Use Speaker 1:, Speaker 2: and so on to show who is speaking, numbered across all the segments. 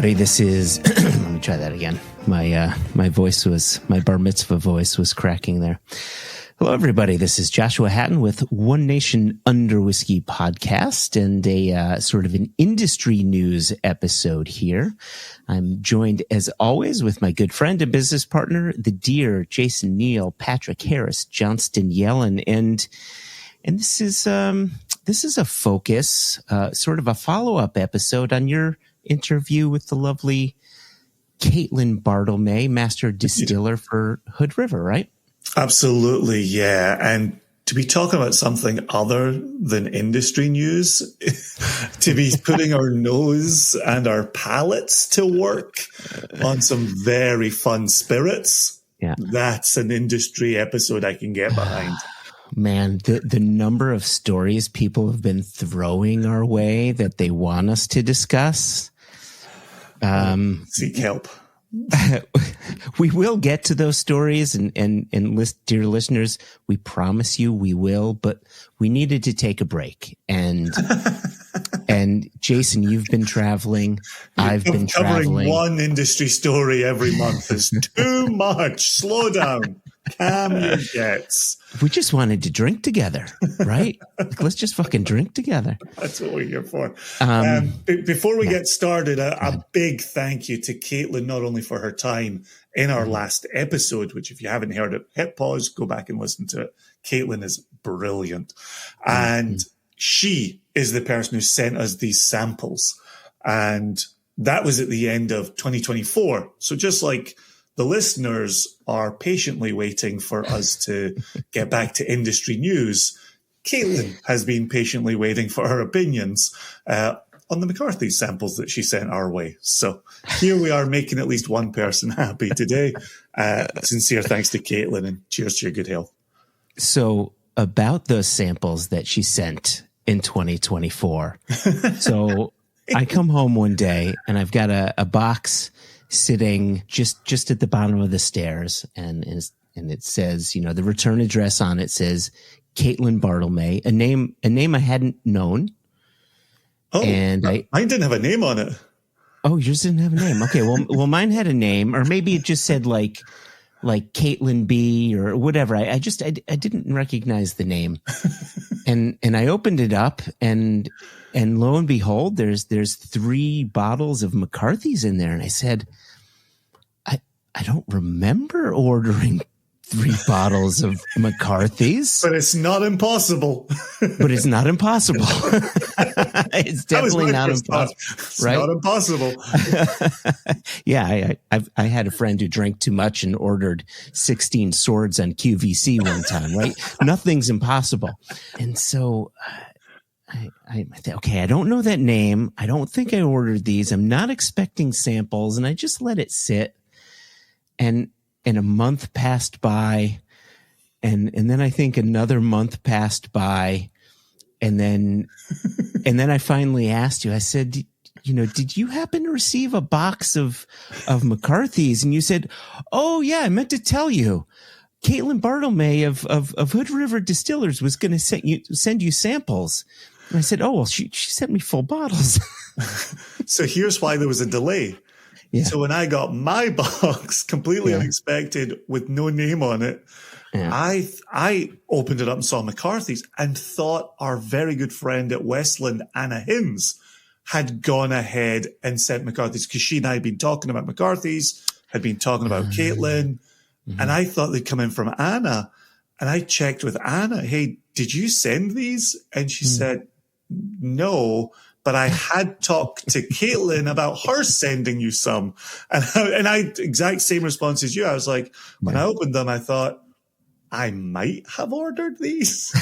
Speaker 1: everybody. This is, let me try that again. My bar mitzvah voice was cracking there. Hello, everybody. This is Joshua Hatton with One Nation Under Whiskey podcast and a sort of an industry news episode here. I'm joined, as always, with my good friend and business partner, the dear Jason Neal, Patrick Harris, Johnston Yellen, and this is a focus, sort of a follow-up episode on your interview with the lovely Caitlin Bartlemay, Master Distiller for Hood River, right?
Speaker 2: Absolutely, yeah. And to be talking about something other than industry news, to be putting our nose and our palates to work on some very fun spirits, that's an industry episode I can get behind.
Speaker 1: Man, the number of stories people have been throwing our way that they want us to discuss.
Speaker 2: Seek help.
Speaker 1: We will get to those stories and dear listeners, we promise you we will, but we needed to take a break. And Jason, you've been traveling. I've been traveling.
Speaker 2: Covering one industry story every month is too much. Slow down. Calm your jets.
Speaker 1: We just wanted to drink together, right? Let's just fucking drink together.
Speaker 2: That's what we're here for. Before we get started, a big thank you to Caitlin, not only for her time in our last episode, which if you haven't heard it, hit pause, go back and listen to it. Caitlin is brilliant. And she is the person who sent us these samples. And that was at the end of 2024. So just like the listeners are patiently waiting for us to get back to industry news, Caitlin has been patiently waiting for her opinions on the McCarthy samples that she sent our way. So here we are making at least one person happy today. Sincere thanks to Caitlin and cheers to your good health.
Speaker 1: So about those samples that she sent in 2024. So I come home one day and I've got a box sitting just at the bottom of the stairs, and it says, you know, the return address on it says Caitlin Bartlemay, a name I hadn't known.
Speaker 2: Oh,
Speaker 1: and
Speaker 2: mine didn't have a name on it.
Speaker 1: Oh, yours didn't have a name. Okay, well, mine had a name, or maybe it just said like Caitlin B or whatever. I didn't recognize the name, and I opened it up and lo and behold, there's 3 bottles of McCarthy's in there. And I said, I don't remember ordering 3 bottles of McCarthy's.
Speaker 2: But it's not impossible.
Speaker 1: It's not impossible. It's definitely not impossible.
Speaker 2: It's right? Not impossible.
Speaker 1: Yeah, I had a friend who drank too much and ordered 16 swords on QVC one time, right? Nothing's impossible. And so I okay, I don't know that name. I don't think I ordered these. I'm not expecting samples, and I just let it sit. And a month passed by, and then I think another month passed by, and then I finally asked you. I said, you know, did you happen to receive a box of McCarthy's? And you said, oh yeah, I meant to tell you. Caitlin Bartlemay of Hood River Distillers was going to send you samples. And I said, oh, well, she sent me full bottles.
Speaker 2: So here's why there was a delay. Yeah. So when I got my box, completely unexpected, with no name on it, I opened it up and saw McCarthy's and thought our very good friend at Westland, Anna Hinz, had gone ahead and sent McCarthy's, because she and I had been talking about McCarthy's, had been talking about Caitlin, and I thought they'd come in from Anna. And I checked with Anna, hey, did you send these? And she said, no, but I had talked to Caitlin about her sending you some. And I exact same response as you. I was like, when I opened them, I thought, I might have ordered these.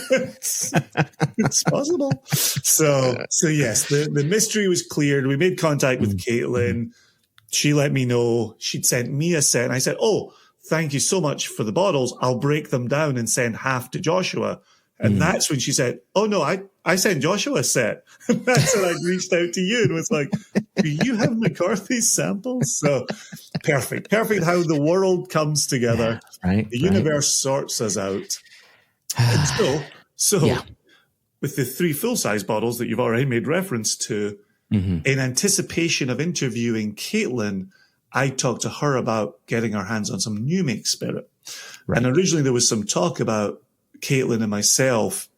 Speaker 2: It's possible. So yes, the mystery was cleared. We made contact with Caitlin. She let me know she'd sent me a set. And I said, oh, thank you so much for the bottles. I'll break them down and send half to Joshua. And that's when she said, oh, no, I sent Joshua a set. And that's when I reached out to you and was like, do you have McCarthy's samples? So perfect how the world comes together.
Speaker 1: Right.
Speaker 2: The universe sorts us out. And so with the 3 full-size bottles that you've already made reference to, in anticipation of interviewing Caitlin, I talked to her about getting our hands on some new make spirit. Right. And originally there was some talk about Caitlin and myself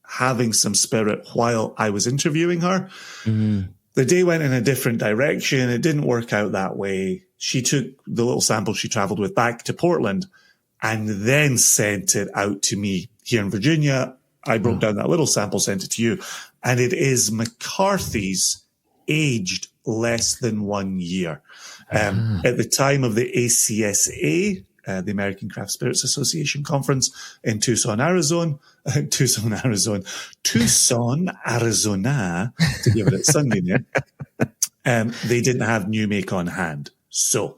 Speaker 2: having some spirit while I was interviewing her. The day went in a different direction. It didn't work out that way. She took the little sample she traveled with back to Portland and then sent it out to me here in Virginia. I broke down that little sample, sent it to you. And it is McCarthy's, aged less than 1 year. At the time of the ACSA, the American Craft Spirits Association conference in Tucson, Arizona, to give it its Sunday name, they didn't have new make on hand. So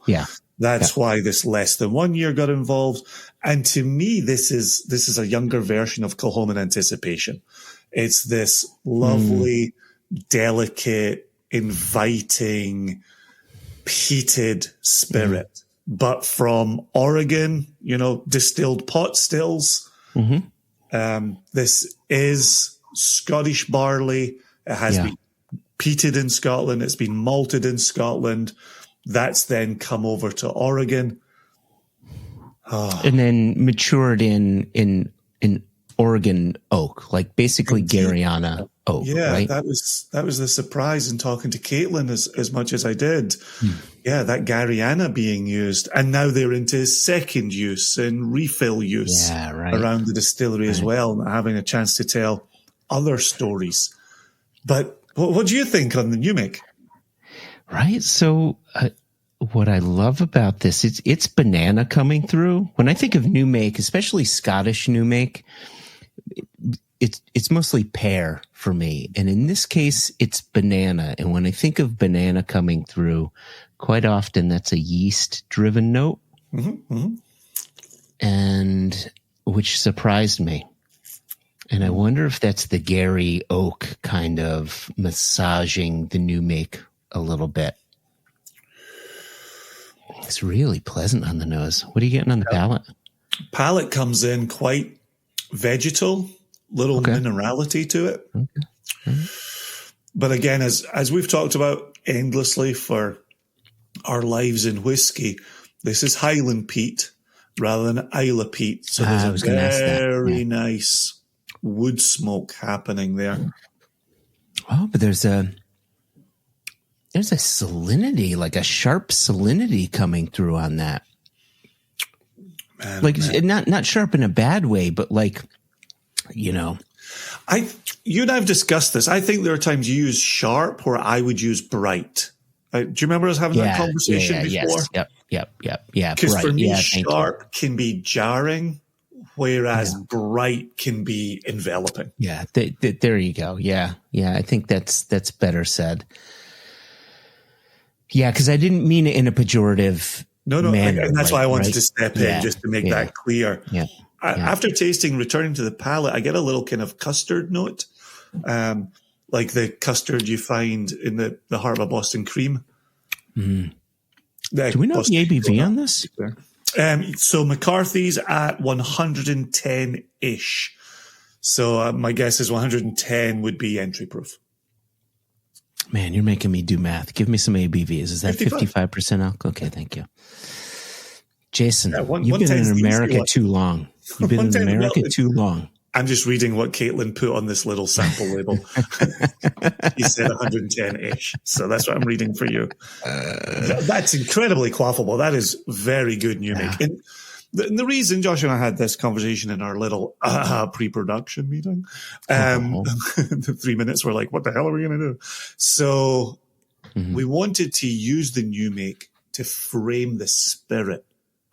Speaker 2: that's why this less than 1 year got involved. And to me, this is a younger version of Kilchoman Anticipation. It's this lovely, delicate, inviting, peated spirit, but from Oregon, distilled pot stills. This is Scottish barley. It has been peated in Scotland. It's been malted in Scotland. That's then come over to Oregon.
Speaker 1: And then matured in Oregon oak, like basically Gariana oak.
Speaker 2: Yeah,
Speaker 1: right?
Speaker 2: that was the surprise in talking to Caitlin as much as I did. Yeah, that Gariana being used, and now they're into second use and refill use around the distillery as well, and having a chance to tell other stories. But what do you think on the new make?
Speaker 1: Right. So what I love about this, it's banana coming through. When I think of new make, especially Scottish new make, it's mostly pear for me. And in this case, it's banana. And when I think of banana coming through, quite often that's a yeast driven note. And which surprised me. And I wonder if that's the Gary oak kind of massaging the new make a little bit. It's really pleasant on the nose. What are you getting on the palate?
Speaker 2: Palate comes in quite vegetal, little minerality to it. But again, as we've talked about endlessly for our lives in whiskey, this is Highland peat rather than Isla peat. So there's a very nice wood smoke happening there.
Speaker 1: Oh, but there's a salinity, like a sharp salinity coming through on that. Not sharp in a bad way, but like, you and I have discussed this. I think there are times you use sharp where I would use bright. Do you remember us having that conversation before? Yes. Yep. Yeah.
Speaker 2: Because for me, sharp can be jarring, whereas bright can be enveloping.
Speaker 1: Yeah. There you go. Yeah. I think that's better said. Yeah, because I didn't mean it in a pejorative manner.
Speaker 2: And that's why I wanted to step in just to make that clear. After tasting, returning to the palate, I get a little kind of custard note, like the custard you find in the heart of a Boston cream.
Speaker 1: Do we know the ABV on this?
Speaker 2: So McCarthy's at 110-ish. So my guess is 110 would be entry proof.
Speaker 1: Man, you're making me do math. Give me some ABVs. Is that 55% alcohol? Okay, thank you. Jason, you've been in America too long. You've been in America too long.
Speaker 2: I'm just reading what Caitlin put on this little sample label. He said 110-ish. So that's what I'm reading for you. That's incredibly quaffable. That is very good new make. And the reason Josh and I had this conversation in our little pre-production meeting, the 3 minutes were like, what the hell are we going to do? So we wanted to use the new make to frame the spirit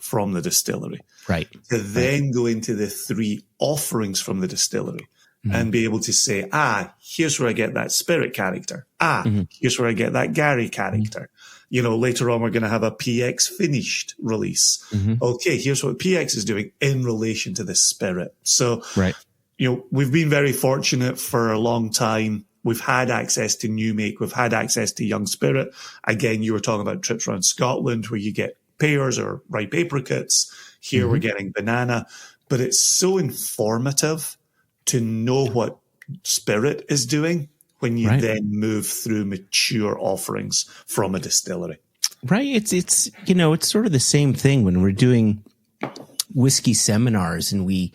Speaker 2: from the distillery.
Speaker 1: Right.
Speaker 2: To then go into the three offerings from the distillery and be able to say, here's where I get that spirit character. Here's where I get that Gary character. Later on, we're going to have a PX finished release. Okay, here's what PX is doing in relation to the spirit. So, we've been very fortunate for a long time. We've had access to new make. We've had access to young spirit. Again, you were talking about trips around Scotland where you get pears or ripe apricots. Here we're getting banana. But it's so informative to know what spirit is doing when you then move through mature offerings from a distillery.
Speaker 1: Right. It's sort of the same thing when we're doing whiskey seminars and we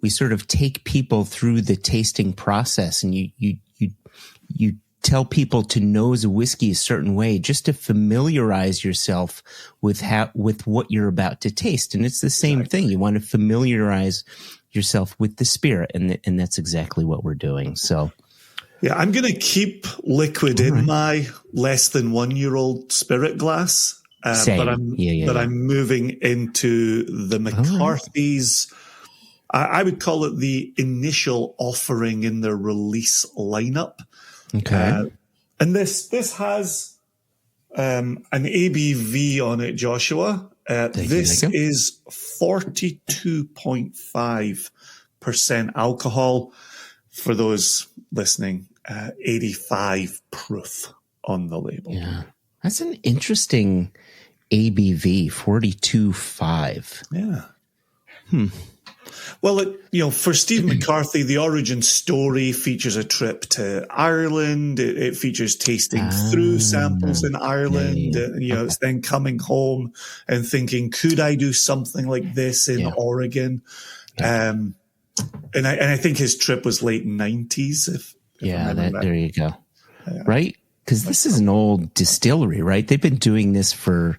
Speaker 1: sort of take people through the tasting process, and you tell people to nose a whiskey a certain way just to familiarize yourself with what you're about to taste. And it's the same thing. You want to familiarize yourself with the spirit, and that's exactly what we're doing. So
Speaker 2: yeah, I'm going to keep liquid in my less than 1 year old spirit glass, but I'm moving into the McCarthy's. I would call it the initial offering in the release lineup.
Speaker 1: Okay.
Speaker 2: And this has an ABV on it, Joshua. This is 42.5% alcohol. For those listening, 85 proof on the label.
Speaker 1: Yeah. That's an interesting ABV, 42.5.
Speaker 2: Yeah. Well, for Steve McCarthy, the origin story features a trip to Ireland. It features tasting through samples in Ireland. It's then coming home and thinking, could I do something like this in Oregon?
Speaker 1: Yeah.
Speaker 2: And I think his trip was late 90s.
Speaker 1: There you go. Right? Because this is an old distillery, right? They've been doing this for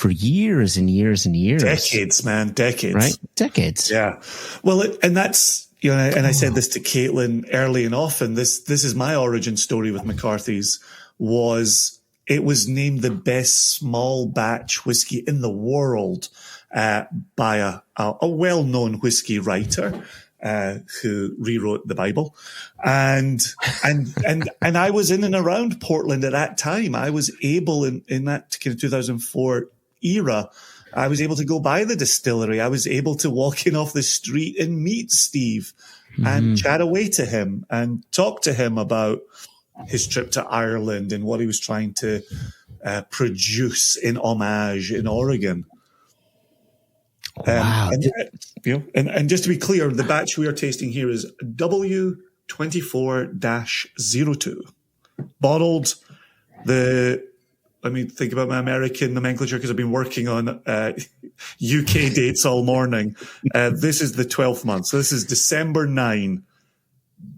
Speaker 1: years and years and years.
Speaker 2: Decades, man. Decades.
Speaker 1: Right? Decades.
Speaker 2: Yeah. Well, and that's, and I said this to Caitlin early and often, this is my origin story with McCarthy's, it was named the best small batch whiskey in the world by a well-known whiskey writer who rewrote the Bible. And I was in and around Portland at that time. I was able in that kind of 2004 era, I was able to go by the distillery. I was able to walk in off the street and meet Steve and chat away to him and talk to him about his trip to Ireland and what he was trying to produce in homage in Oregon.
Speaker 1: Wow.
Speaker 2: And just to be clear, the batch we are tasting here is W24-02. Bottled let me think about my American nomenclature because I've been working on UK dates all morning. This is the 12th month. So this is December 9,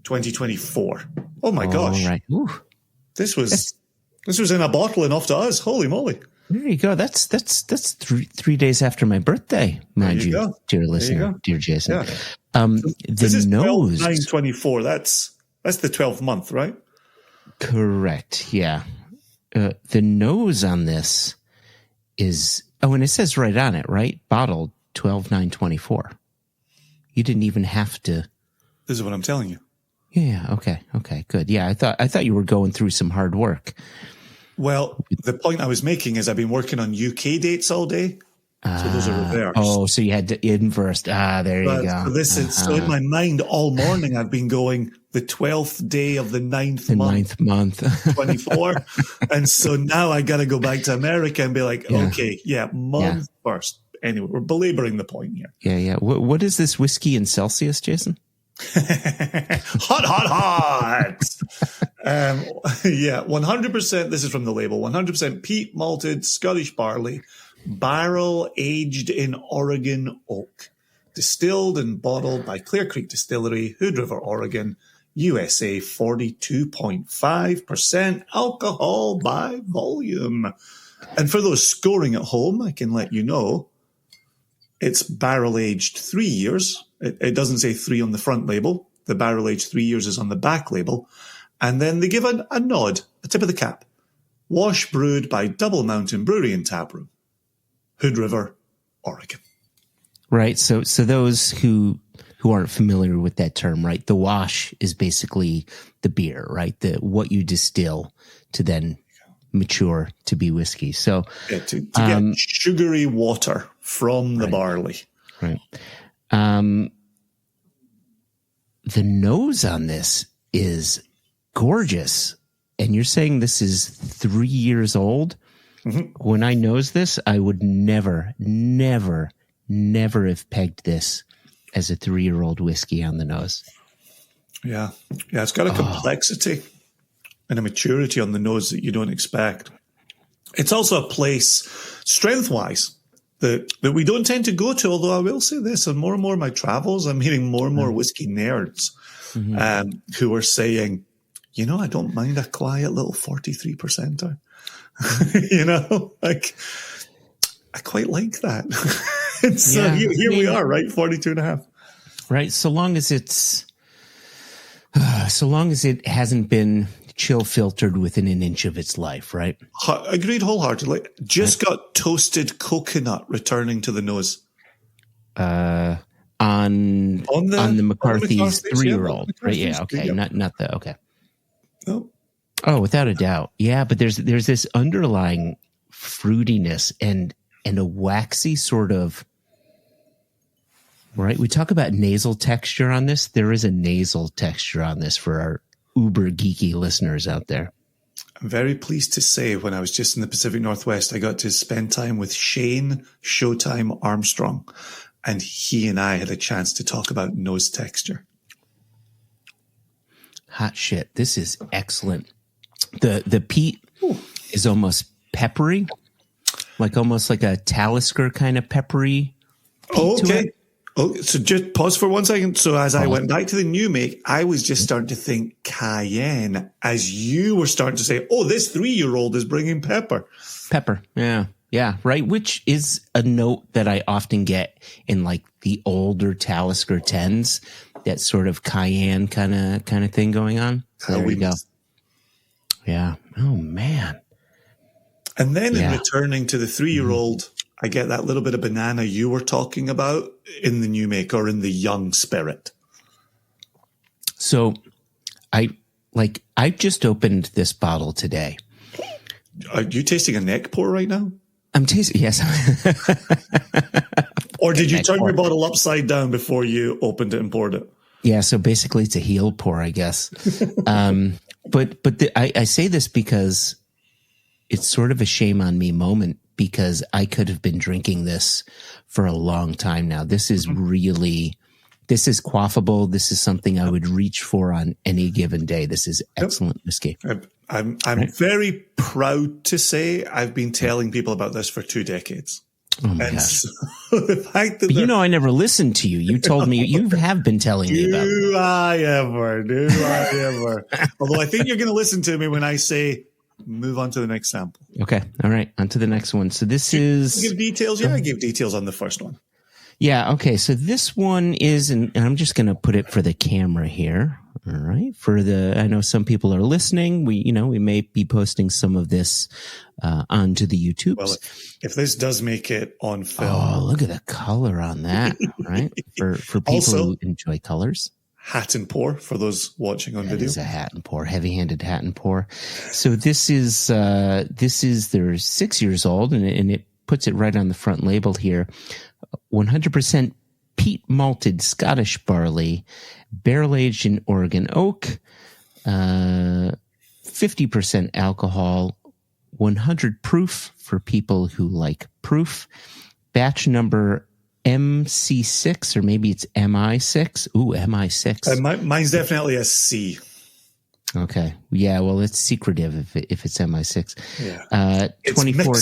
Speaker 2: 2024. Oh my gosh.
Speaker 1: Right.
Speaker 2: This was in a bottle and off to us. Holy moly.
Speaker 1: There you go. That's 3 days after my birthday, mind you, dear listener, dear Jason.
Speaker 2: Yeah.
Speaker 1: This is
Speaker 2: nose 9/24. That's the 12th month, right?
Speaker 1: Correct. Yeah. The nose on this is and it says right on it, right? Bottled 12/9/24. You didn't even have to.
Speaker 2: This is what I'm telling you.
Speaker 1: Yeah. Okay. Good. Yeah. I thought you were going through some hard work.
Speaker 2: Well, the point I was making is I've been working on UK dates all day. So those are reversed.
Speaker 1: Oh, so you had to inverse. There you go.
Speaker 2: So this is, so in my mind all morning, I've been going the 12th day of the ninth month. 24. And so now I got to go back to America and be like, month first. Anyway, we're belaboring the point here.
Speaker 1: Yeah. What is this whiskey in Celsius, Jason?
Speaker 2: hot. 100%. This is from the label. 100% peat malted Scottish barley, barrel aged in Oregon oak, distilled and bottled by Clear Creek Distillery, Hood River, Oregon, USA. 42.5% alcohol by volume. And for those scoring at home, I can let you know it's barrel aged 3 years. It doesn't say 3 on the front label. The barrel aged 3 years is on the back label. And then they give a nod, a tip of the cap. Wash brewed by Double Mountain Brewery and Taproom, Hood River, Oregon.
Speaker 1: Right. So those who aren't familiar with that term, right? The wash is basically the beer, right? What you distill to then mature to be whiskey. So
Speaker 2: to get sugary water from the barley.
Speaker 1: Right. The nose on this is gorgeous. And you're saying this is 3 years old? Mm-hmm. When I nose this, I would never have pegged this as a 3-year-old whiskey on the nose.
Speaker 2: Yeah. Yeah, it's got a complexity and a maturity on the nose that you don't expect. It's also a place, strength-wise, that we don't tend to go to, although I will say this, on more and more of my travels, I'm hearing more and more whiskey nerds who are saying, I don't mind a quiet little 43%er. Like, I quite like that. And so here we are, right? 42.5.
Speaker 1: Right. So long as it hasn't been chill filtered within an inch of its life, right?
Speaker 2: Agreed wholeheartedly. Just got toasted coconut returning to the nose.
Speaker 1: On the McCarthy's 3-year-old, right? Yeah. Okay.
Speaker 2: Yeah.
Speaker 1: Not the okay.
Speaker 2: No.
Speaker 1: Oh, without a doubt. Yeah, but there's this underlying fruitiness and a waxy sort of, right? We talk about nasal texture on this. There is a nasal texture on this for our uber geeky listeners out there.
Speaker 2: I'm very pleased to say when I was just in the Pacific Northwest, I got to spend time with Shane Showtime Armstrong, and he and I had a chance to talk about nose texture.
Speaker 1: Hot shit. This is excellent. The peat is almost peppery, almost like a Talisker kind of peppery.
Speaker 2: Okay. Oh, so just pause for 1 second. So as I went back to the new make, I was just starting to think cayenne as you were starting to say, this 3-year-old is bringing pepper.
Speaker 1: Pepper. Yeah. Yeah. Right. Which is a note that I often get in like the older Talisker 10s, that sort of cayenne kind of thing going on. So there we go. Yeah. Oh man.
Speaker 2: And then in returning to the 3-year-old, I get that little bit of banana you were talking about in the new make or in the young spirit.
Speaker 1: So I just opened this bottle today.
Speaker 2: Are you tasting a neck pour right now?
Speaker 1: I'm tasting, yes.
Speaker 2: Or did you turn your bottle upside down before you opened it and poured it?
Speaker 1: Yeah, so basically it's a heel pour, I guess. I say this because it's sort of a shame on me moment, because I could have been drinking this for a long time now. This is quaffable. This is something I would reach for on any given day. This is excellent whiskey.
Speaker 2: I'm very proud to say I've been telling people about this for 2 decades.
Speaker 1: Oh my gosh.
Speaker 2: So the fact that
Speaker 1: I never listened to you. You told me you have been telling me about it.
Speaker 2: Do I ever? Although I think you're going to listen to me when I say move on to the next sample.
Speaker 1: Okay. All right. On to the next one. So this is...
Speaker 2: You give details? Yeah, I gave details on the first one.
Speaker 1: Yeah. Okay. So this one is, and I'm just going to put it for the camera here. All right. I know some people are listening. We may be posting some of this onto the YouTube.
Speaker 2: Well, if this does make it on film.
Speaker 1: Oh, look at the color on that. Right. For people also, who enjoy colors.
Speaker 2: Hat and pour for those watching on video.
Speaker 1: It is a hat and pour, heavy-handed hat and pour. So this is they're 6 years old, and it puts it right on the front label here. 100% peat malted Scottish barley, barrel aged in Oregon oak, 50% alcohol, 100 proof for people who like proof. Batch number MC6, or maybe it's MI6. Ooh, MI6.
Speaker 2: Mine's definitely a C.
Speaker 1: Okay. Yeah, well, it's secretive if it's MI6.
Speaker 2: Yeah.
Speaker 1: 24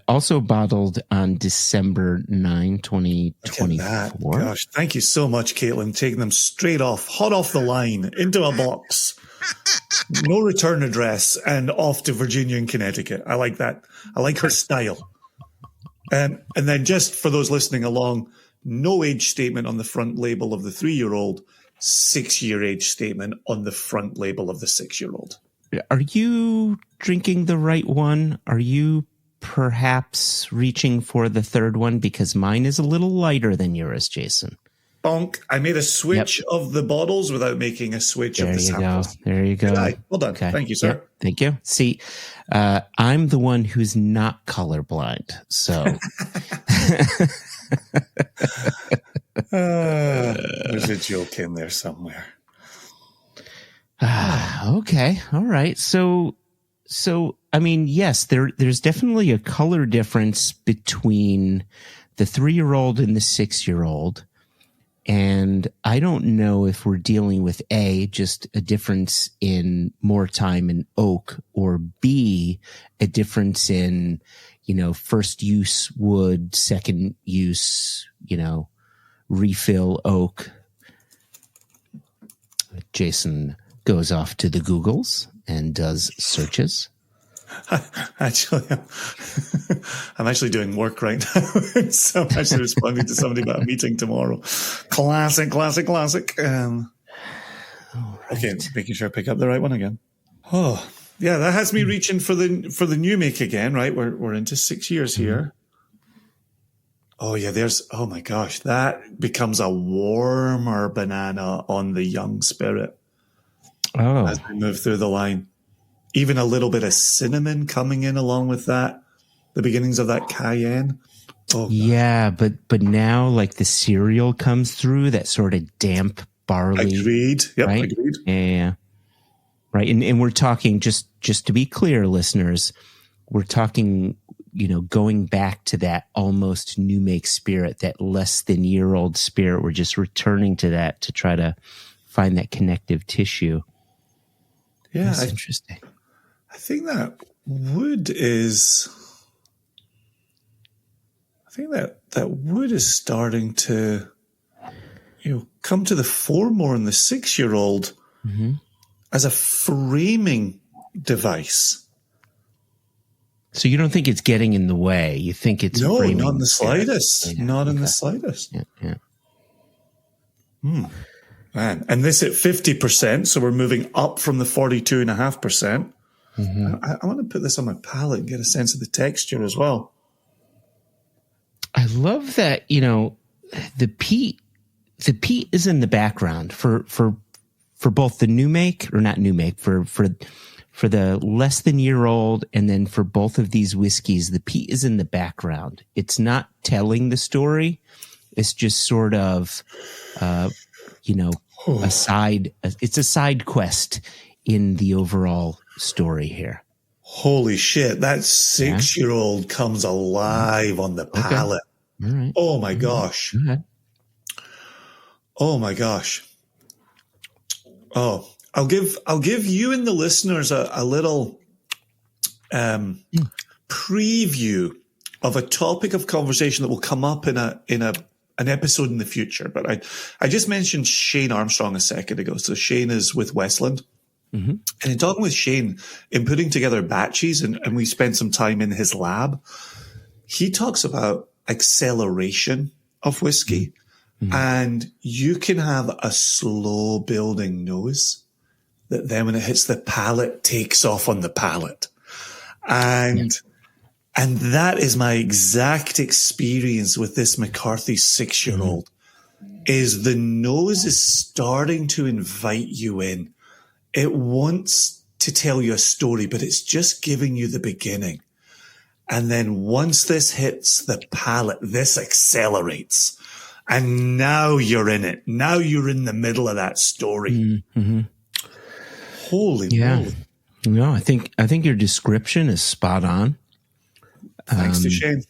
Speaker 1: also bottled on December 9, 2024.
Speaker 2: Gosh, thank you so much, Caitlin. Taking them straight off, hot off the line, into a box. No return address, and off to Virginia and Connecticut. I like that. I like her style. And then just for those listening along, no age statement on the front label of the 3-year-old, 6-year age statement on the front label of the 6-year-old.
Speaker 1: Are you drinking the right one? Are you perhaps reaching for the third one? Because mine is a little lighter than yours, Jason.
Speaker 2: Bonk. I made a switch of the bottles without making a switch of the samples.
Speaker 1: There you go.
Speaker 2: Well done. Okay. Thank you, sir.
Speaker 1: Yep. Thank you. See, I'm the one who's not colorblind. So
Speaker 2: there's a joke in there somewhere.
Speaker 1: Okay. All right. So I mean, yes, there's definitely a color difference between the 3-year-old and the 6-year-old. And I don't know if we're dealing with A, just a difference in more time in oak, or B, a difference in, first use wood, second use, refill oak. Jason goes off to the Googles and does searches.
Speaker 2: Actually, I'm actually doing work right now. So I'm actually responding to somebody about a meeting tomorrow. Classic.
Speaker 1: Right.
Speaker 2: Okay, making sure I pick up the right one again. Oh, yeah, that has me reaching for the new make again, right? We're into 6 years here. Oh yeah, oh my gosh, that becomes a warmer banana on the young spirit.
Speaker 1: Oh,
Speaker 2: as we move through the line. Even a little bit of cinnamon coming in along with that, the beginnings of that cayenne. Oh, God.
Speaker 1: Yeah, but now like the cereal comes through, that sort of damp barley.
Speaker 2: Agreed. Yep,
Speaker 1: right?
Speaker 2: agreed.
Speaker 1: Yeah. Right. And we're talking, just to be clear, listeners, we're talking, going back to that almost new make spirit, that less than year old spirit. We're just returning to that to try to find that connective tissue.
Speaker 2: Yeah.
Speaker 1: That's interesting.
Speaker 2: I think that wood is starting to, come to the fore more in the 6-year-old as a framing device.
Speaker 1: So you don't think it's getting in the way? You think it's
Speaker 2: no,
Speaker 1: framing?
Speaker 2: Not in the slightest.
Speaker 1: Yeah.
Speaker 2: Not in the slightest.
Speaker 1: Yeah.
Speaker 2: Man, and this at 50%, so we're moving up from the 42.5%. I want to put this on my palate and get a sense of the texture as well.
Speaker 1: I love that, the peat is in the background for both the new make, or not new make, for the less than year old, and then for both of these whiskeys, the peat is in the background. It's not telling the story. It's just sort of, it's a side quest in the overall story here.
Speaker 2: Holy shit, that 6-year-old comes alive on the palate.
Speaker 1: All right.
Speaker 2: Oh my gosh.
Speaker 1: Okay.
Speaker 2: Oh my gosh. Oh, I'll give you and the listeners a little preview of a topic of conversation that will come up in an episode in the future. But I just mentioned Shane Armstrong a second ago. So Shane is with Westland. And in talking with Shane, in putting together batches, and we spent some time in his lab, he talks about acceleration of whiskey. And you can have a slow building nose that then when it hits the palate takes off on the palate. And that is my exact experience with this McCarthy 6-year-old, is the nose is starting to invite you in. It wants to tell you a story, but it's just giving you the beginning. And then once this hits the palate, this accelerates. And now you're in it. Now you're in the middle of that story. Holy moly.
Speaker 1: No, I think your description is spot on.
Speaker 2: Thanks to Shane.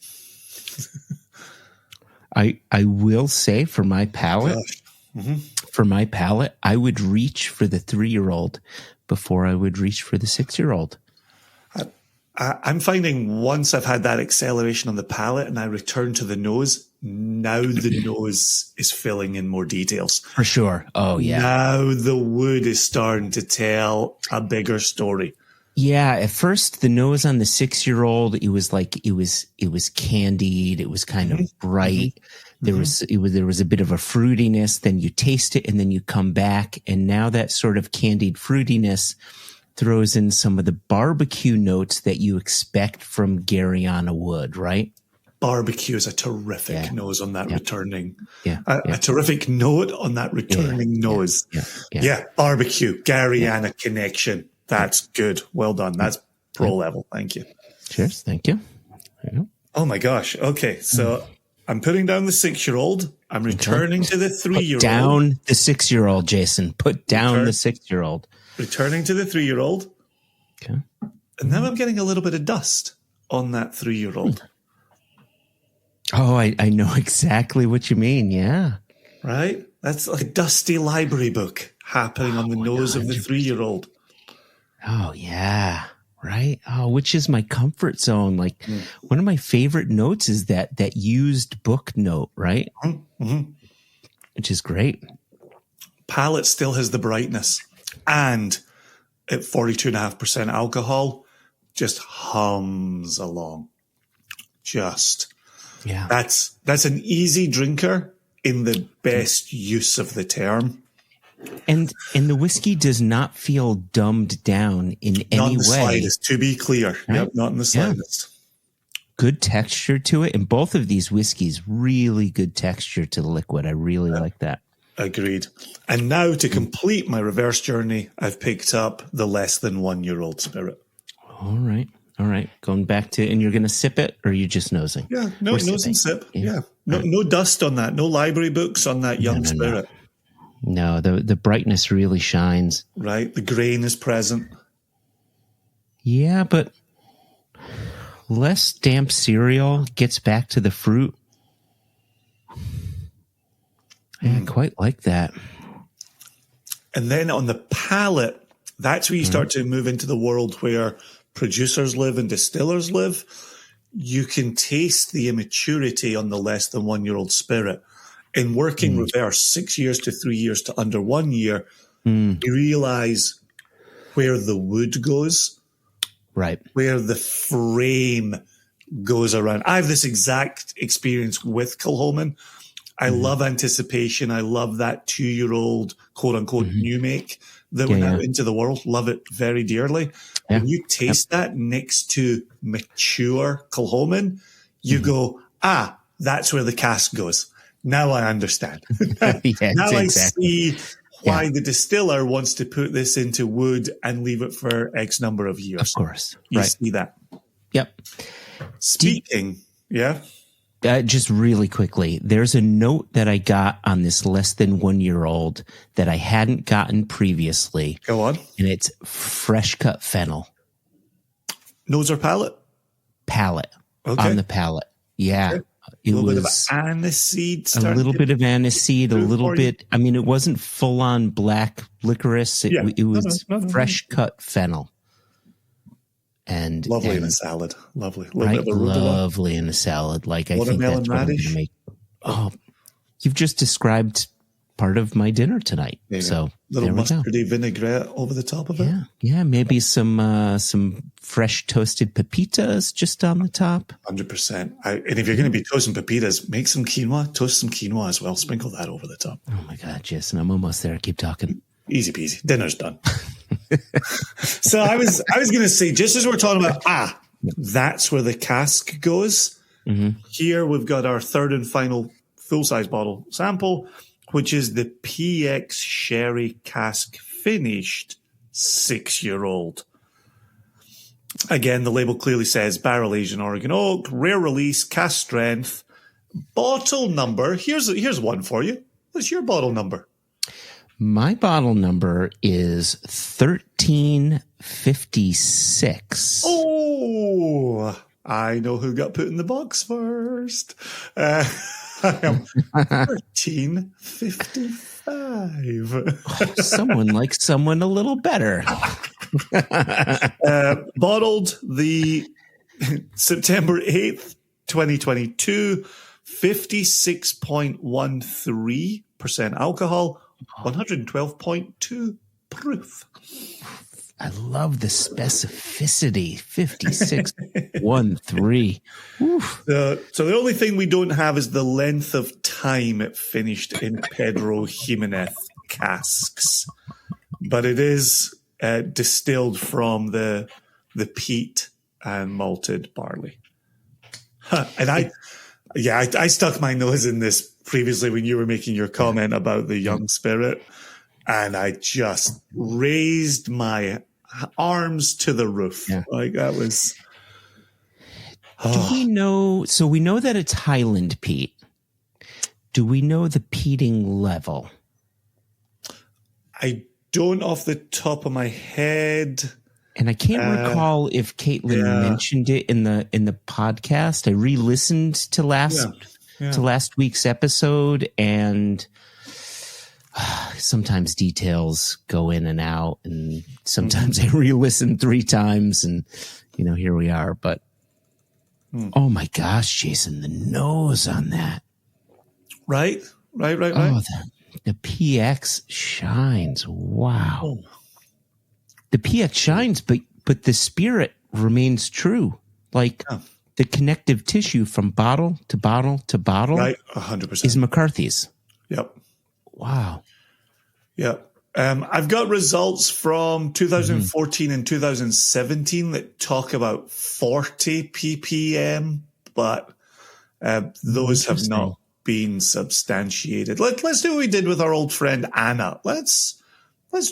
Speaker 1: I will say for my palate, I would reach for the 3-year-old before I would reach for the 6-year-old.
Speaker 2: I'm finding once I've had that acceleration on the palate and I return to the nose, now the nose is filling in more details.
Speaker 1: For sure. Oh, yeah.
Speaker 2: Now the wood is starting to tell a bigger story.
Speaker 1: Yeah, at first the nose on the 6-year-old, it was like it was candied. It was kind of bright. There was a bit of a fruitiness. Then you taste it, and then you come back, and now that sort of candied fruitiness throws in some of the barbecue notes that you expect from Garyana wood, right?
Speaker 2: Barbecue is a terrific nose on that returning.
Speaker 1: A
Speaker 2: terrific note on that returning nose. Yeah, barbecue, Garyana connection. That's good. Well done. That's pro level. Thank you.
Speaker 1: Cheers. Thank you.
Speaker 2: Oh my gosh. Okay. So I'm putting down the 6-year-old. I'm returning to the 3-year-old.
Speaker 1: Put down the 6-year-old, Jason. Put down the 6-year-old.
Speaker 2: Returning to the 3-year-old.
Speaker 1: Okay.
Speaker 2: And now I'm getting a little bit of dust on that 3-year-old.
Speaker 1: Oh, I know exactly what you mean. Yeah.
Speaker 2: Right? That's like a dusty library book happening on the nose of the 3-year-old.
Speaker 1: Oh, yeah. Right. Oh, which is my comfort zone. Like one of my favorite notes is that used book note, right?
Speaker 2: Mm-hmm.
Speaker 1: Which is great.
Speaker 2: Palate still has the brightness, and at 42.5% alcohol, just hums along.
Speaker 1: Yeah.
Speaker 2: That's an easy drinker in the best use of the term.
Speaker 1: And the whiskey does not feel dumbed down in any way.
Speaker 2: Not in the slightest, to be clear. Right? Yep, not in the slightest.
Speaker 1: Good texture to it. And both of these whiskeys, really good texture to the liquid. I really like that.
Speaker 2: Agreed. And now to complete my reverse journey, I've picked up the less than 1-year-old spirit.
Speaker 1: All right. Going back to, and you're going to sip it, or are you just nosing?
Speaker 2: Yeah, nose and sip. Yeah. No dust on that. No library books on that young spirit.
Speaker 1: No, the brightness really shines.
Speaker 2: Right. The grain is present.
Speaker 1: Yeah, but less damp cereal gets back to the fruit. I quite like that.
Speaker 2: And then on the palate, that's where you start to move into the world where producers live and distillers live. You can taste the immaturity on the less than 1-year-old spirit. In working reverse, 6 years to 3 years to under 1 year, you realize where the wood goes,
Speaker 1: right?
Speaker 2: Where the frame goes around. I have this exact experience with Kilchoman. I love anticipation. I love that 2-year-old quote unquote new make that went out into the world. Love it very dearly. When you taste that next to mature Kilchoman, you go, that's where the cask goes. Now I understand. Now I see why the distiller wants to put this into wood and leave it for X number of years.
Speaker 1: Of course.
Speaker 2: You see that.
Speaker 1: Yep.
Speaker 2: Speaking,
Speaker 1: just really quickly, there's a note that I got on this less than 1-year-old that I hadn't gotten previously.
Speaker 2: Go on.
Speaker 1: And it's fresh cut fennel.
Speaker 2: Nose or palate?
Speaker 1: Palate. Okay. On the palate. Yeah. Okay.
Speaker 2: A little bit of aniseed.
Speaker 1: A little bit of aniseed, a little bit. I mean, it wasn't full on black licorice. It was fresh cut fennel. And
Speaker 2: lovely in a salad. Lovely.
Speaker 1: Right? Lovely in a salad. Like, I think that's what I'm going to make. Oh, you've just described part of my dinner tonight. So
Speaker 2: little mustardy vinaigrette over the top of it.
Speaker 1: Yeah. Maybe some fresh toasted pepitas just on the top.
Speaker 2: 100%. And if you're going to be toasting pepitas, make some quinoa. Toast some quinoa as well. Sprinkle that over the top.
Speaker 1: Oh my God, Jason, I'm almost there. Keep talking.
Speaker 2: Easy peasy. Dinner's done. So I was going to say, just as we're talking about, that's where the cask goes. Here we've got our third and final full-size bottle sample, which is the PX Sherry Cask Finished 6-year-old. Again, the label clearly says barrel aged in Oregon oak, rare release, cask strength, bottle number. Here's one for you. What's your bottle number?
Speaker 1: My bottle number is 1356.
Speaker 2: Oh, I know who got put in the box first. I am 1355.
Speaker 1: Someone likes someone a little better.
Speaker 2: Bottled the September 8th, 2022, 56.13% alcohol, 112.2 proof.
Speaker 1: I love the specificity. 56.13.
Speaker 2: So the only thing we don't have is the length of time it finished in Pedro Jimenez casks, but it is distilled from the peat and malted barley. And I stuck my nose in this previously when you were making your comment about the young spirit, and I just raised my arms to the roof. Like that was.
Speaker 1: Do we know? So we know that it's Highland peat. Do we know the peating level?
Speaker 2: I don't off the top of my head.
Speaker 1: And I can't recall if Caitlin mentioned it in the podcast. I re-listened to last week's episode, and sometimes details go in and out, and sometimes I re-listen 3 times, and here we are. But oh my gosh, Jason, the nose on that.
Speaker 2: Right.
Speaker 1: Oh, the PX shines. Wow.
Speaker 2: Oh.
Speaker 1: The PX shines, but the spirit remains true. Like the connective tissue from bottle to bottle to bottle.
Speaker 2: Right, 100%.
Speaker 1: Is McCarthy's.
Speaker 2: Yep.
Speaker 1: Wow.
Speaker 2: Yep. I've got results from 2014 and 2017 that talk about 40 ppm, but those have not been substantiated. Let's do what we did with our old friend Anna. Let's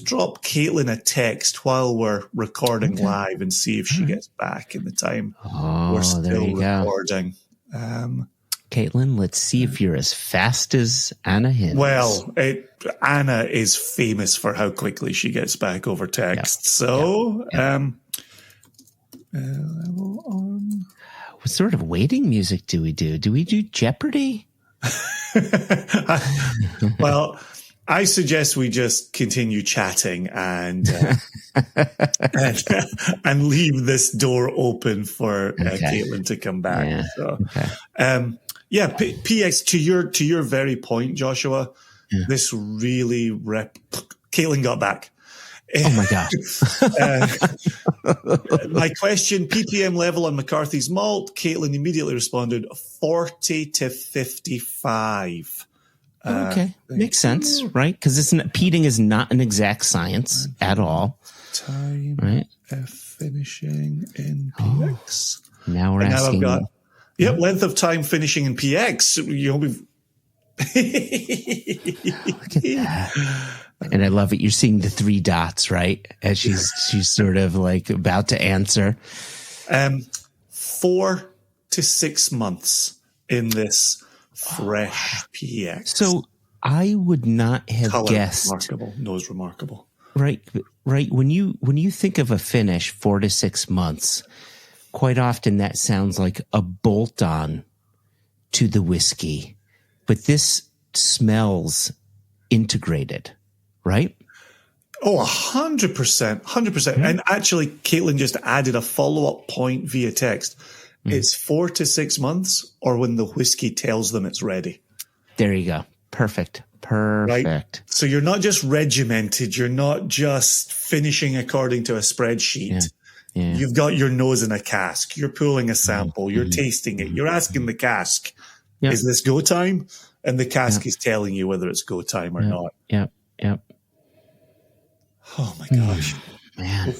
Speaker 2: drop Caitlin a text while we're recording live and see if she gets back in the time we're still recording.
Speaker 1: Caitlin, let's see if you're as fast as Anna Hins.
Speaker 2: Well, Anna is famous for how quickly she gets back over text. So, level on.
Speaker 1: What sort of waiting music do we do? Do we do Jeopardy?
Speaker 2: Well, I suggest we just continue chatting and leave this door open for Caitlin to come back.
Speaker 1: Yeah.
Speaker 2: So, PX, to your very point, Joshua, this really Caitlin got back.
Speaker 1: Oh my gosh.
Speaker 2: My question, ppm level on McCarthy's malt, Caitlin immediately responded 40 to 55.
Speaker 1: Okay, makes sense, right? Because peating is not an exact science at all.
Speaker 2: Time finishing in PX.
Speaker 1: Now we're asking.
Speaker 2: I've got length of time finishing in PX.
Speaker 1: Look at that. And I love it. You're seeing the 3 dots, right? As she's sort of like about to answer.
Speaker 2: 4 to 6 months in this fresh PX.
Speaker 1: So I would not have
Speaker 2: Color
Speaker 1: guessed.
Speaker 2: Remarkable. Nose remarkable.
Speaker 1: Right. When you think of a finish, 4 to 6 months, quite often that sounds like a bolt on to the whiskey, but this smells integrated, right?
Speaker 2: Oh, 100%, 100%. And actually, Caitlin just added a follow-up point via text. It's 4 to 6 months, or when the whiskey tells them it's ready.
Speaker 1: There you go. Perfect.
Speaker 2: Right? So you're not just regimented. You're not just finishing according to a spreadsheet.
Speaker 1: Yeah.
Speaker 2: You've got your nose in a cask. You're pulling a sample. You're tasting it. You're asking the cask, is this go time? And the cask is telling you whether it's go time or not.
Speaker 1: Yep.
Speaker 2: Oh my gosh.
Speaker 1: Man.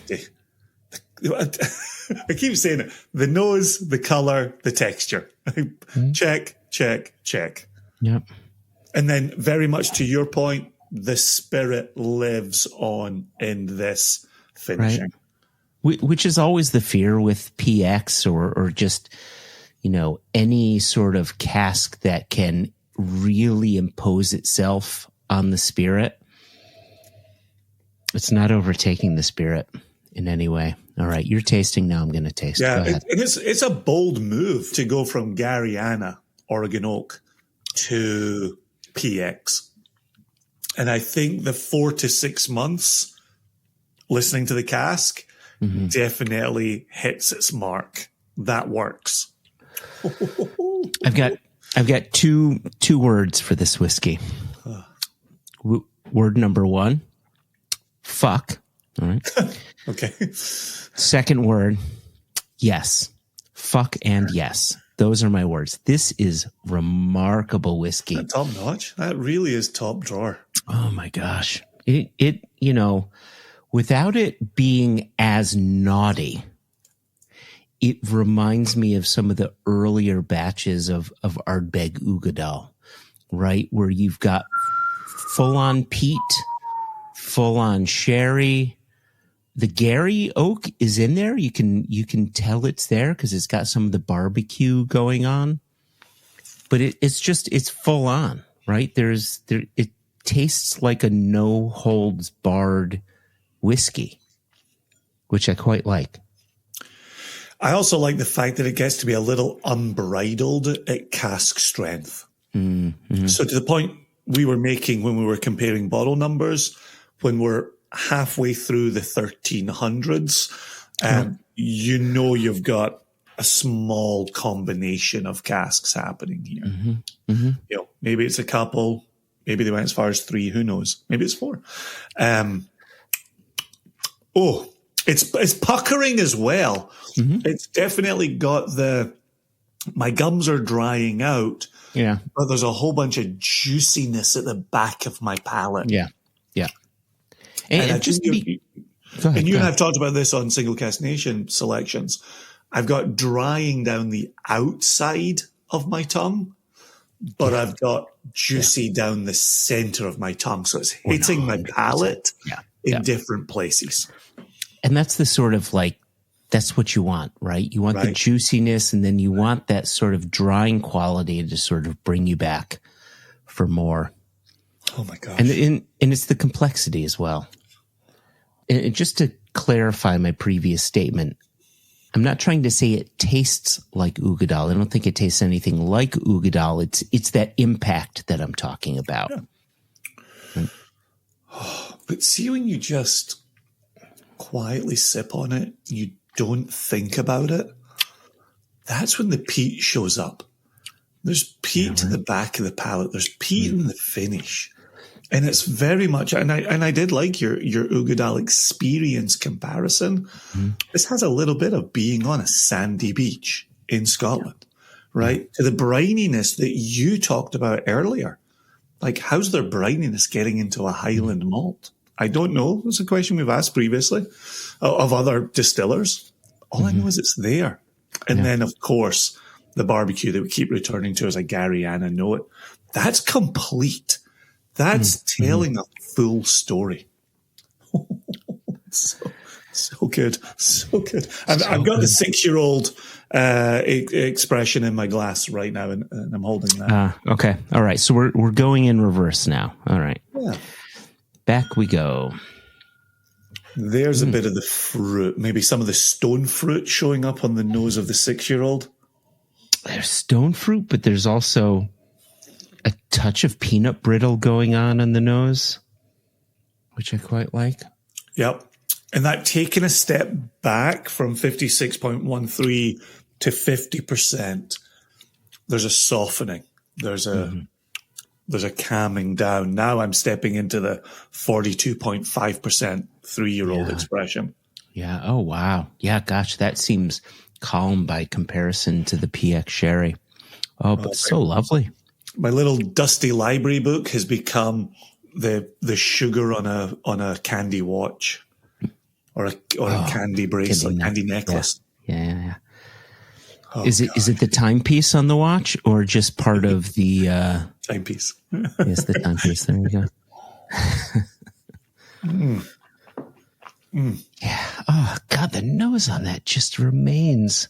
Speaker 2: I keep saying it. The nose, the color, the texture. Check.
Speaker 1: Yep.
Speaker 2: And then very much to your point, the spirit lives on in this finishing.
Speaker 1: Right. Which is always the fear with PX or just, any sort of cask that can really impose itself on the spirit. It's not overtaking the spirit in any way. All right, you're tasting now. I'm going to taste.
Speaker 2: Yeah, and it's a bold move to go from Gariana, Oregon Oak, to PX. And I think the 4 to 6 months listening to the cask definitely hits its mark. That works.
Speaker 1: I've got two words for this whiskey. Word number 1, fuck. All right.
Speaker 2: Okay.
Speaker 1: Second word, yes. Fuck and yes. Those are my words. This is remarkable whiskey.
Speaker 2: That's top notch. That really is top drawer.
Speaker 1: Oh my gosh. It without it being as naughty, it reminds me of some of the earlier batches of Ardbeg Ugadal, right? Where you've got full on peat, full on sherry. The Gary oak is in there. You can tell it's there because it's got some of the barbecue going on. But it's full on, right? It tastes like a no holds barred whiskey, which I quite like.
Speaker 2: I also like the fact that it gets to be a little unbridled at cask strength. Mm-hmm. So to the point we were making when we were comparing bottle numbers, when we're halfway through the 1300s, you've got a small combination of casks happening here. Maybe it's a couple, maybe they went as far as 3, who knows? Maybe it's 4. It's puckering as well. It's definitely got my gums are drying out. Yeah. But there's a whole bunch of juiciness at the back of my palate.
Speaker 1: Yeah. Yeah. And
Speaker 2: you and I have talked about this on Single Cask Nation selections. I've got drying down the outside of my tongue, but I've got juicy down the center of my tongue. So it's hitting my palate in different places.
Speaker 1: And that's the sort of that's what you want, right? You want the juiciness, and then you want that sort of drying quality to sort of bring you back for more.
Speaker 2: Oh my gosh.
Speaker 1: And it's the complexity as well. And just to clarify my previous statement, I'm not trying to say it tastes like Uigeadail. I don't think it tastes anything like Uigeadail. It's that impact that I'm talking about.
Speaker 2: Yeah. But see, when you just quietly sip on it, you don't think about it, that's when the peat shows up. There's peat to the back of the palate. There's peat in the finish. And it's very much, and I did like your Uigeadail experience comparison. This has a little bit of being on a sandy beach in Scotland, right? To the brininess that you talked about earlier. Like, how's their brininess getting into a Highland malt? I don't know. It's a question we've asked previously of other distillers. All I know is it's there. And then, of course, the barbecue that we keep returning to as a Gariana note. That's complete. That's telling a full story. So good. So good. I've got the 6-year-old expression in my glass right now, and I'm holding that.
Speaker 1: Okay. All right. So we're going in reverse now. All right. Yeah. Back we go.
Speaker 2: There's a bit of the fruit, maybe some of the stone fruit showing up on the nose of the 6-year-old.
Speaker 1: There's stone fruit, but there's also a touch of peanut brittle going on the nose, which I quite like.
Speaker 2: Yep. And that taking a step back from 56.13 to 50%, there's a softening. There's a calming down. Now I'm stepping into the 42.5% 3-year-old expression.
Speaker 1: Yeah. Oh, wow. Yeah, gosh, that seems calm by comparison to the PX Sherry. Oh, but so lovely.
Speaker 2: My little dusty library book has become the sugar on a candy watch or a candy bracelet, candy necklace.
Speaker 1: Yeah. Oh, is it the timepiece on the watch, or just part of the
Speaker 2: timepiece?
Speaker 1: Yes, the timepiece. There we go. Yeah. Oh God, the nose on that just remains.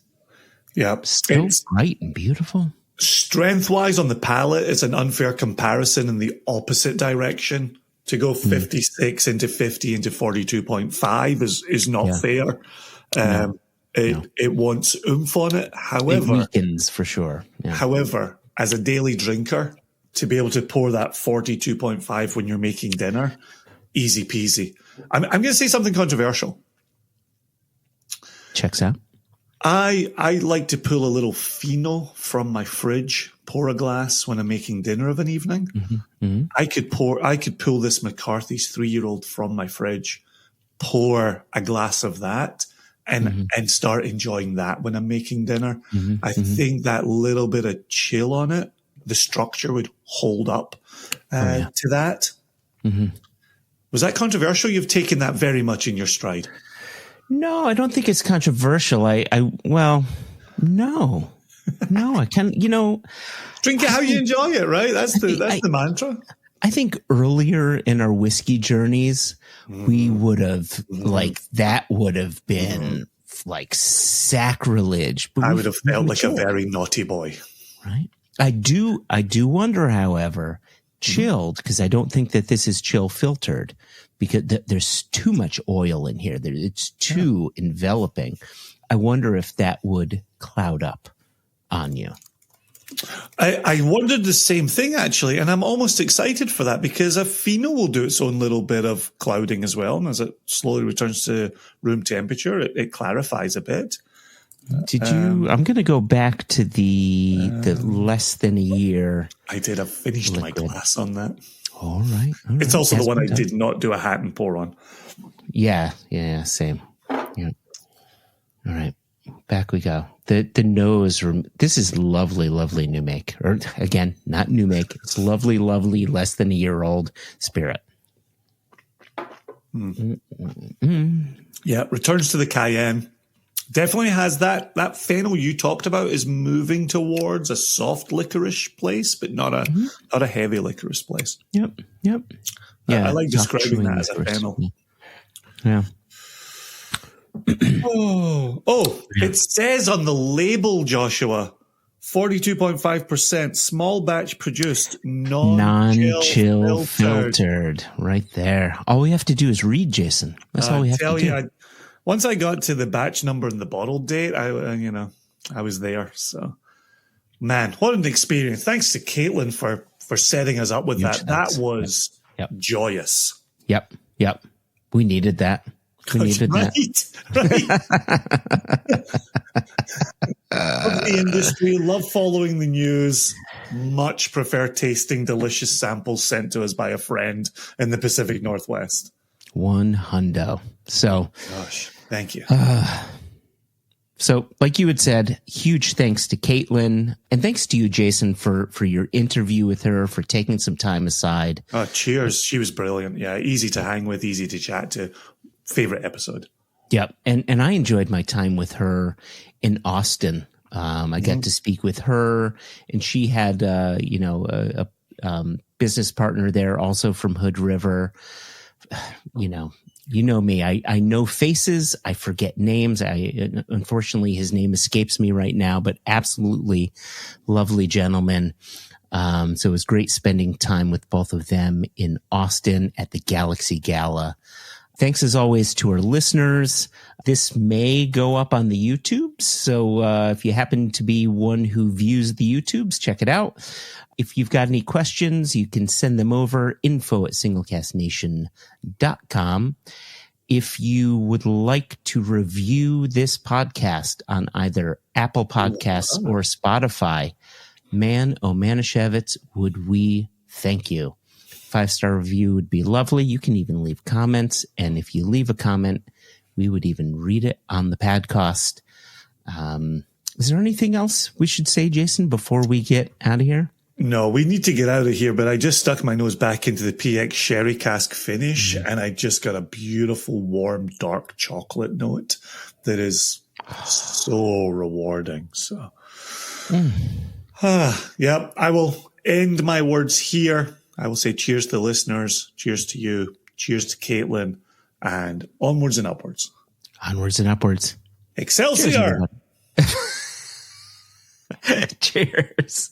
Speaker 1: Still bright and beautiful.
Speaker 2: Strength-wise on the palate, it's an unfair comparison in the opposite direction. To go 56 into 50 into 42.5 is not fair. It wants oomph on it. However,
Speaker 1: it weakens for sure. Yeah.
Speaker 2: However, as a daily drinker, to be able to pour that 42.5 when you're making dinner, easy peasy. I'm going to say something controversial.
Speaker 1: Checks out.
Speaker 2: I like to pull a little Fino from my fridge, pour a glass when I'm making dinner of an evening. I could pull this McCarthy's 3-year-old from my fridge, pour a glass of that, and start enjoying that when I'm making dinner. I think that little bit of chill on it, the structure would hold up to that. Was that controversial? You've taken that very much in your stride.
Speaker 1: No, I don't think it's controversial. No, I can't,
Speaker 2: drink it how you enjoy it, right? That's the mantra.
Speaker 1: I think earlier in our whiskey journeys, we would have that would have been like sacrilege. But
Speaker 2: I would have felt like a very naughty boy.
Speaker 1: Right. I do wonder, however, chilled, because I don't think that this is chill filtered, because there's too much oil in here. It's too enveloping. I wonder if that would cloud up on you.
Speaker 2: I wondered the same thing, actually, and I'm almost excited for that because a Fino will do its own little bit of clouding as well. And as it slowly returns to room temperature, it clarifies a bit.
Speaker 1: Did you? I'm going to go back to the less than a year.
Speaker 2: I did. I finished liquid. My class on that.
Speaker 1: All right.
Speaker 2: It's also the one I did not do a hat and pour on.
Speaker 1: Yeah, same. Yeah. All right. Back we go. The nose. This is lovely, lovely new make. Or again, not new make. It's lovely, lovely, less than a year old spirit.
Speaker 2: Yeah, returns to the cayenne. Definitely has that fennel you talked about is moving towards a soft licorice place, but not a heavy licorice place.
Speaker 1: Yep. Yeah,
Speaker 2: I like describing that as a fennel.
Speaker 1: Yeah.
Speaker 2: It says on the label, Joshua, 42.5% small batch produced, non-chill filtered.
Speaker 1: Right there. All we have to do is read, Jason. That's all we have to do.
Speaker 2: Once I got to the batch number and the bottle date, I was there. So, man, what an experience! Thanks to Caitlin for setting us up with that. That was joyous.
Speaker 1: Yep. We needed that.
Speaker 2: Right. Love the industry, love following the news. Much prefer tasting delicious samples sent to us by a friend in the Pacific Northwest.
Speaker 1: 100. So,
Speaker 2: gosh, thank you.
Speaker 1: So, like you had said, huge thanks to Caitlin, and thanks to you, Jason, for your interview with her, for taking some time aside.
Speaker 2: Oh, cheers! She was brilliant. Yeah, easy to hang with, easy to chat to. Favorite episode.
Speaker 1: Yep. And I enjoyed my time with her in Austin. I got to speak with her, and she had, a business partner there also from Hood River. You know me, I know faces. I forget names. Unfortunately, his name escapes me right now, but absolutely lovely gentleman. So it was great spending time with both of them in Austin at the Galaxy Gala. Thanks as always to our listeners. This may go up on the YouTubes. So if you happen to be one who views the YouTubes, check it out. If you've got any questions, you can send them over, info@singlecastnation.com. If you would like to review this podcast on either Apple Podcasts or Spotify, man, oh Manischewitz, would we thank you. 5-star review would be lovely. You can even leave comments. And if you leave a comment, we would even read it on the podcast. Is there anything else we should say, Jason, before we get out of here?
Speaker 2: No, we need to get out of here, but I just stuck my nose back into the PX sherry cask finish, and I just got a beautiful, warm, dark chocolate note that is so rewarding. So, yeah, I will end my words here. I will say cheers to the listeners, cheers to you, cheers to Caitlin, and onwards and upwards.
Speaker 1: Onwards and upwards.
Speaker 2: Excelsior!
Speaker 1: Cheers. Cheers.